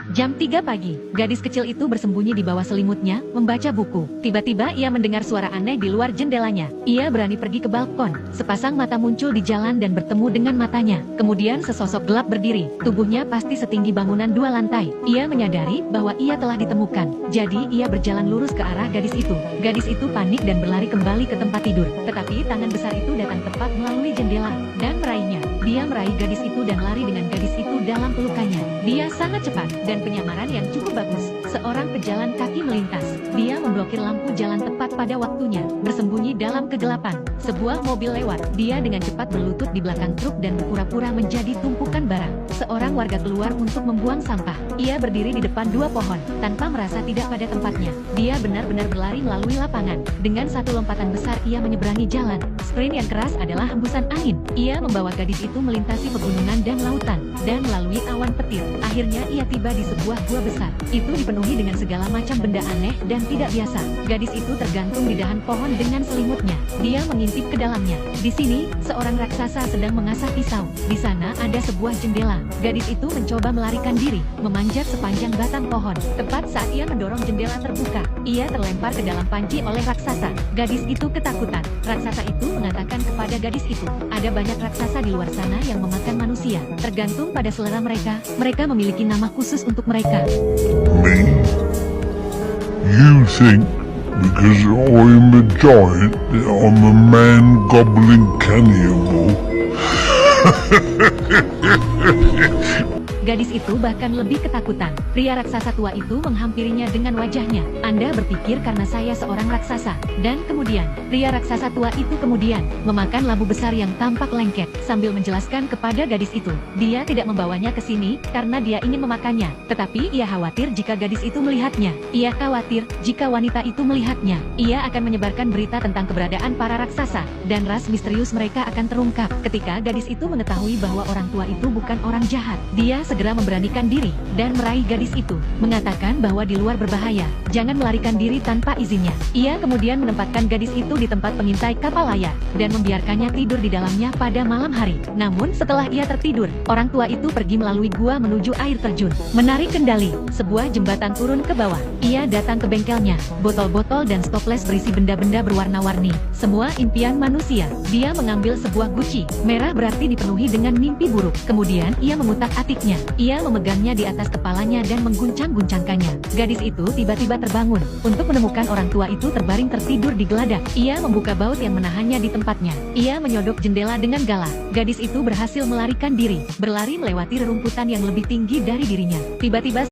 Jam 3 pagi, gadis kecil itu bersembunyi di bawah selimutnya, membaca buku. Tiba-tiba ia mendengar suara aneh di luar jendelanya. Ia berani pergi ke balkon. Sepasang mata muncul di jalan dan bertemu dengan matanya. Kemudian sesosok gelap berdiri. Tubuhnya pasti setinggi bangunan 2 lantai. Ia menyadari bahwa ia telah ditemukan. Jadi ia berjalan lurus ke arah gadis itu. Gadis itu panik dan berlari kembali ke tempat tidur. Tetapi tangan besar itu datang tepat melalui jendela dan meraihnya. Dia meraih gadis itu dan lari dengan gadis itu dalam pelukannya. Dia sangat cepat dan penyamaran yang cukup bagus. Seorang pejalan kaki melintas. Dia memblokir lampu jalan tepat pada waktunya, bersembunyi dalam kegelapan. Sebuah mobil lewat. Dia dengan cepat berlutut di belakang truk dan berpura-pura menjadi tumpukan barang. Seorang warga keluar untuk membuang sampah. Ia berdiri di depan 2 pohon, tanpa merasa tidak pada tempatnya. Dia benar-benar berlari melalui lapangan. Dengan satu lompatan besar ia menyeberangi jalan. Sprint yang keras adalah hembusan angin. Ia membawa gadis itu melintasi pegunungan dan lautan, dan melalui awan petir. Akhirnya ia tiba di sebuah gua besar. Itu dipenuhi dengan segala macam benda aneh dan tidak biasa. Gadis itu tergantung di dahan pohon dengan selimutnya. Dia mengintip ke dalamnya. Di sini, seorang raksasa sedang mengasah pisau. Di sana ada sebuah jendela. Gadis itu mencoba melarikan diri, memanjat sepanjang batang pohon. Tepat saat ia mendorong jendela terbuka, ia terlempar ke dalam panci oleh raksasa. Gadis itu ketakutan. Raksasa itu mengatakan kepada gadis itu, ada banyak raksasa di luar sana yang memakan manusia. Tergantung pada selera mereka, mereka memiliki nama khusus untuk mereka. Me? You think because I'm a giant that I'm a man-gobbling cannibal? Gadis itu bahkan lebih ketakutan. Pria raksasa tua itu menghampirinya dengan wajahnya. Anda berpikir karena saya seorang raksasa. Dan kemudian, pria raksasa tua itu kemudian memakan labu besar yang tampak lengket, sambil menjelaskan kepada gadis itu. Dia tidak membawanya ke sini karena dia ingin memakannya. Tetapi ia khawatir jika gadis itu melihatnya. Ia khawatir jika wanita itu melihatnya. Ia akan menyebarkan berita tentang keberadaan para raksasa, dan ras misterius mereka akan terungkap. Ketika gadis itu mengetahui bahwa orang tua itu bukan orang jahat, dia segera memberanikan diri dan meraih gadis itu, mengatakan bahwa di luar berbahaya, jangan melarikan diri tanpa izinnya. Ia kemudian menempatkan gadis itu di tempat pengintai kapal layar dan membiarkannya tidur di dalamnya pada malam hari. Namun setelah ia tertidur, orang tua itu pergi melalui gua menuju air terjun. Menarik kendali, sebuah jembatan turun ke bawah. Ia datang ke bengkelnya, botol-botol dan stoples berisi benda-benda berwarna-warni. Semua impian manusia. Dia mengambil sebuah guci merah, berarti dipenuhi dengan mimpi buruk. Kemudian ia mengutak-atiknya. Ia memegangnya di atas kepalanya dan mengguncang-guncangkannya. Gadis itu tiba-tiba terbangun untuk menemukan orang tua itu terbaring tertidur di geladak. Ia membuka baut yang menahannya di tempatnya. Ia menyodok jendela dengan galak. Gadis itu berhasil melarikan diri, berlari melewati rerumputan yang lebih tinggi dari dirinya. Tiba-tiba